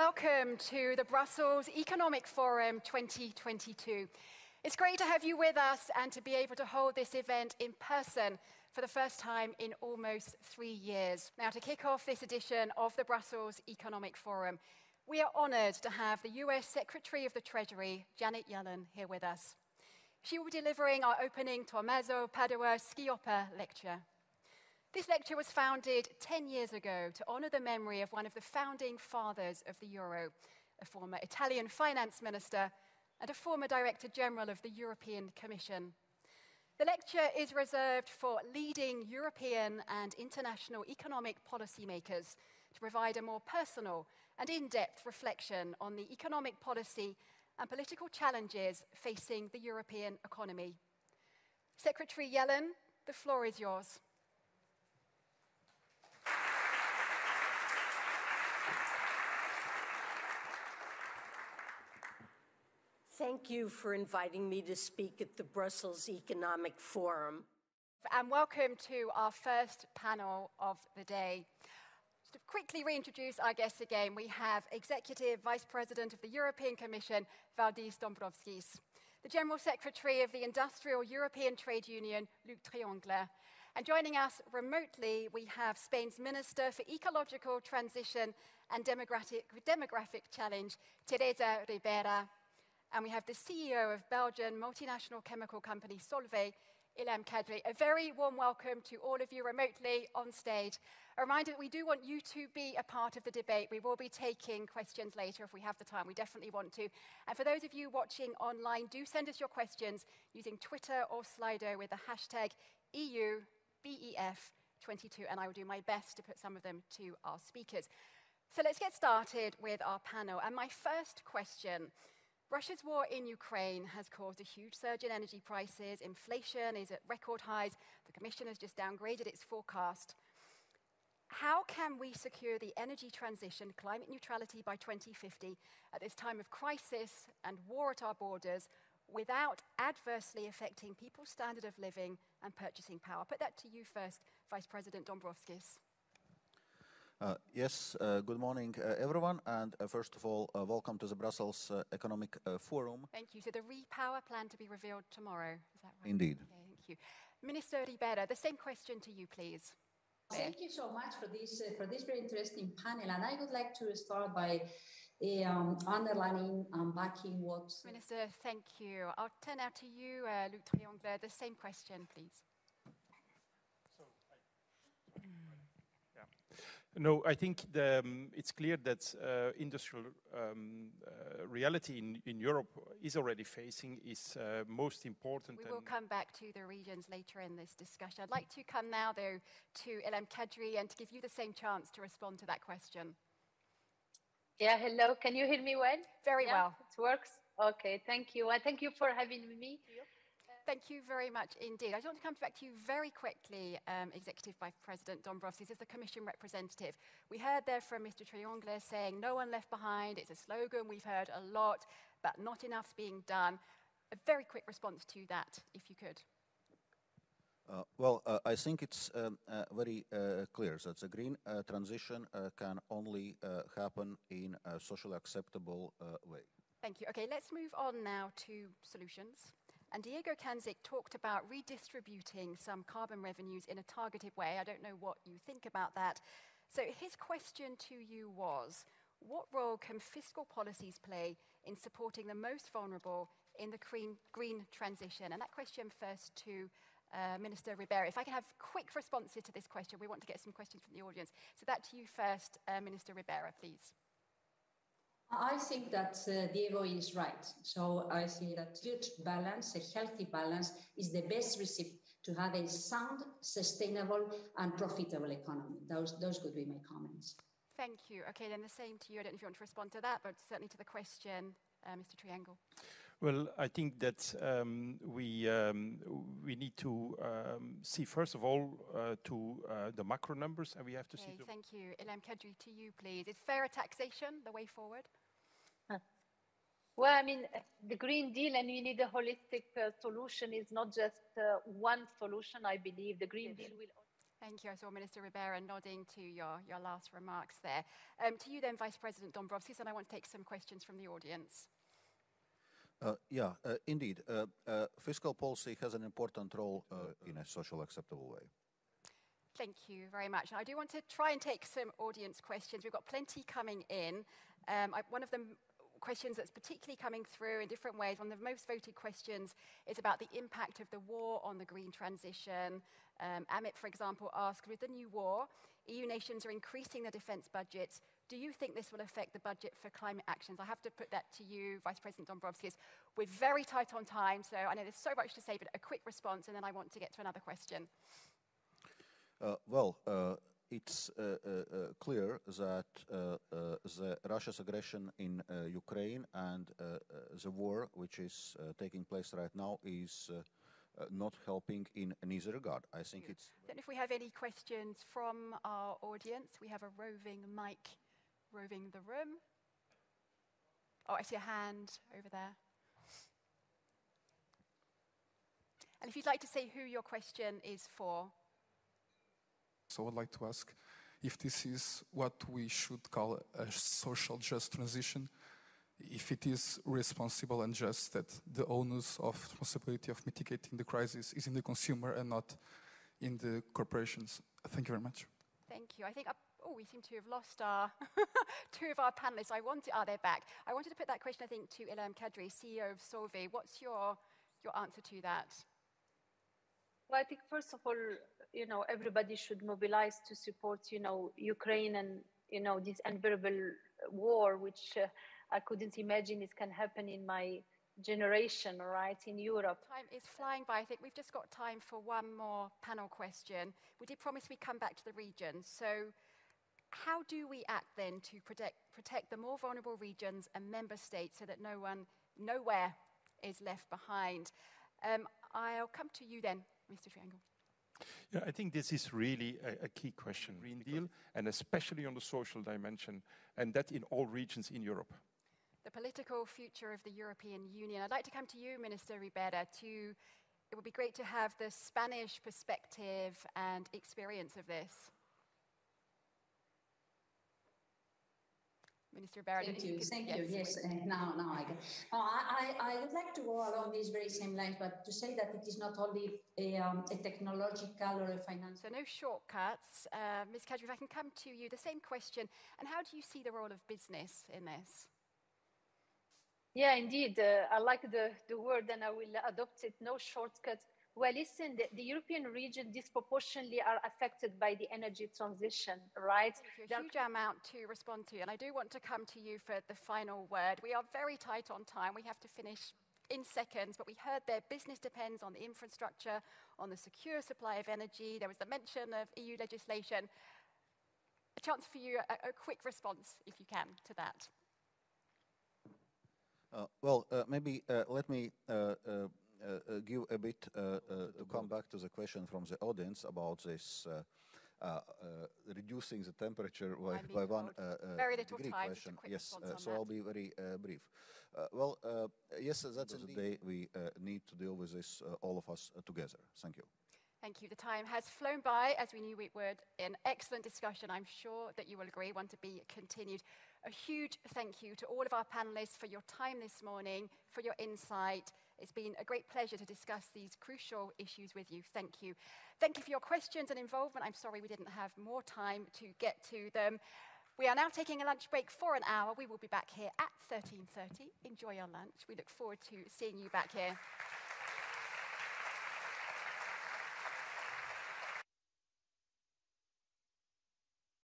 welcome to the Brussels Economic Forum 2022. It's great to have you with us and to be able to hold this event in person for the first time in almost 3 years. Now, to kick off this edition of the Brussels Economic Forum, we are honored to have the US Secretary of the Treasury, Janet Yellen, here with us. She will be delivering our opening Tommaso Padua Schioppa lecture. This lecture was founded 10 years ago to honor the memory of one of the founding fathers of the euro, a former Italian finance minister and a former Director General of the European Commission. The lecture is reserved for leading European and international economic policymakers to provide a more personal and in-depth reflection on the economic policy and political challenges facing the European economy. Secretary Yellen, the floor is yours. Thank you for inviting me to speak at the Brussels Economic Forum. And welcome to our first panel of the day. Just to quickly reintroduce our guests again, we have Executive Vice President of the European Commission, Valdis Dombrovskis, the General Secretary of the Industrial European Trade Union, Luc Triangle, and joining us remotely, we have Spain's Minister for Ecological Transition and Demographic Challenge, Teresa Ribera. And we have the CEO of Belgian multinational chemical company Solvay, Ilham Kadri. A very warm welcome to all of you remotely on stage. A reminder that we do want you to be a part of the debate. We will be taking questions later if we have the time. We definitely want to. And for those of you watching online, do send us your questions using Twitter or Slido with the hashtag EUBEF22, and I will do my best to put some of them to our speakers. So let's get started with our panel. And my first question: Russia's war in Ukraine has caused a huge surge in energy prices. Inflation is at record highs. The Commission has just downgraded its forecast. How can we secure the energy transition, climate neutrality by 2050 at this time of crisis and war at our borders without adversely affecting people's standard of living and purchasing power? I'll put that to you first, Vice President Dombrovskis. Yes, good morning, everyone. And first of all, welcome to the Brussels Economic Forum. Thank you. So the Repower plan to be revealed tomorrow, is that right? Indeed. Okay, thank you. Minister Ribera, the same question to you, please. Thank you so much for this very interesting panel. And I would like to start by underlining and backing what... Minister, thank you. I'll turn now to you, Luc Triangle. The same question, please. No, I think it's clear that industrial reality in Europe is already facing is most important. We will come back to the regions later in this discussion. I'd like to come now, though, to Ilham Kadri and to give you the same chance to respond to that question. Yeah, hello. Can you hear me well? Very well. It works? Okay, thank you. And thank you for having me. Thank you very much indeed. I just want to come back to you very quickly, Executive Vice President Dombrovskis, as the Commission representative. We heard there from Mr. Triangle saying no one left behind. It's a slogan we've heard a lot, but not enough's being done. A very quick response to that, if you could. I think it's very clear that the green transition can only happen in a socially acceptable way. Thank you. Okay, let's move on now to solutions. And Diego Kanzik talked about redistributing some carbon revenues in a targeted way. I don't know what you think about that. So his question to you was, what role can fiscal policies play in supporting the most vulnerable in the green transition? And that question first to Minister Ribera. If I can have quick responses to this question, we want to get some questions from the audience. So that to you first, Minister Ribera, please. I think that Diego is right. So I think that good balance, a healthy balance, is the best recipe to have a sound, sustainable, and profitable economy. Those could be my comments. Thank you. Okay, then the same to you. I don't know if you want to respond to that, but certainly to the question, Mr. Triangle. Well, I think that we need to see, first of all, to the macro numbers, and we have to see... Thank you. Ilham Kadri, to you, please. Is fairer taxation the way forward? Well, I mean, the Green Deal, and we need a holistic solution, is not just one solution, I believe. The Green Deal will... Thank you. I saw Minister Ribera nodding to your last remarks there. To you then, Vice President Dombrovskis, and I want to take some questions from the audience. Indeed. Fiscal policy has an important role in a socially acceptable way. Thank you very much. And I do want to try and take some audience questions. We've got plenty coming in. One of the questions that's particularly coming through in different ways, one of the most voted questions is about the impact of the war on the green transition. Amit, for example, asked, with the new war, EU nations are increasing their defence budgets. Do you think this will affect the budget for climate actions? I have to put that to you, Vice President Dombrovskis. We're very tight on time, so I know there's so much to say, but a quick response, and then I want to get to another question. It's clear that Russia's aggression in Ukraine and the war which is taking place right now is not helping in neither regard. I think it's... I don't know if we have any questions from our audience. We have a roving mic roving the room. Oh, I see a hand over there. And if you'd like to say who your question is for. So I would like to ask if this is what we should call a social just transition, if it is responsible and just that the onus of responsibility of mitigating the crisis is in the consumer and not in the corporations. Thank you very much. Thank you. I think, we seem to have lost our two of our panelists. They're back. I wanted to put that question, I think, to Ilham Kadri, CEO of Solvay. What's your answer to that? Well, I think, first of all, everybody should mobilize to support, Ukraine and, this unbearable war, which I couldn't imagine it can happen in my generation, right, in Europe. Time is flying by. I think we've just got time for one more panel question. We did promise we'd come back to the regions. So how do we act then to protect the more vulnerable regions and member states so that no one, nowhere is left behind? I'll come to you then, Mr. Triangle. Yeah, I think this is really a key question, Green Deal, and especially on the social dimension, and that in all regions in Europe. The political future of the European Union. I'd like to come to you, Minister Ribera. It would be great to have the Spanish perspective and experience of this. Minister Ribera. Thank you. Yes, now I get. I would like to go along these very same lines, but to say that it is not only a technological or a financial. So no shortcuts. Ms. Kadri, if I can come to you, the same question. And how do you see the role of business in this? Yeah, indeed. I like the word, and I will adopt it. No shortcuts. Well, listen, the European region disproportionately are affected by the energy transition, right? There's a huge amount to respond to, and I do want to come to you for the final word. We are very tight on time. We have to finish in seconds, but we heard there business depends on the infrastructure, on the secure supply of energy. There was the mention of EU legislation. A chance for you, a quick response, if you can, to that. Maybe let me give a bit to come back to the question from the audience about this reducing the temperature by 1 degree question. Yes, so I'll be very brief. Yes, that's the day we need to deal with this, all of us together. Thank you. Thank you. The time has flown by, as we knew it would. An excellent discussion. I'm sure that you will agree, one to be continued. A huge thank you to all of our panelists for your time this morning, for your insight. It's been a great pleasure to discuss these crucial issues with you. Thank you. Thank you for your questions and involvement. I'm sorry we didn't have more time to get to them. We are now taking a lunch break for an hour. We will be back here at 13:30. Enjoy your lunch. We look forward to seeing you back here.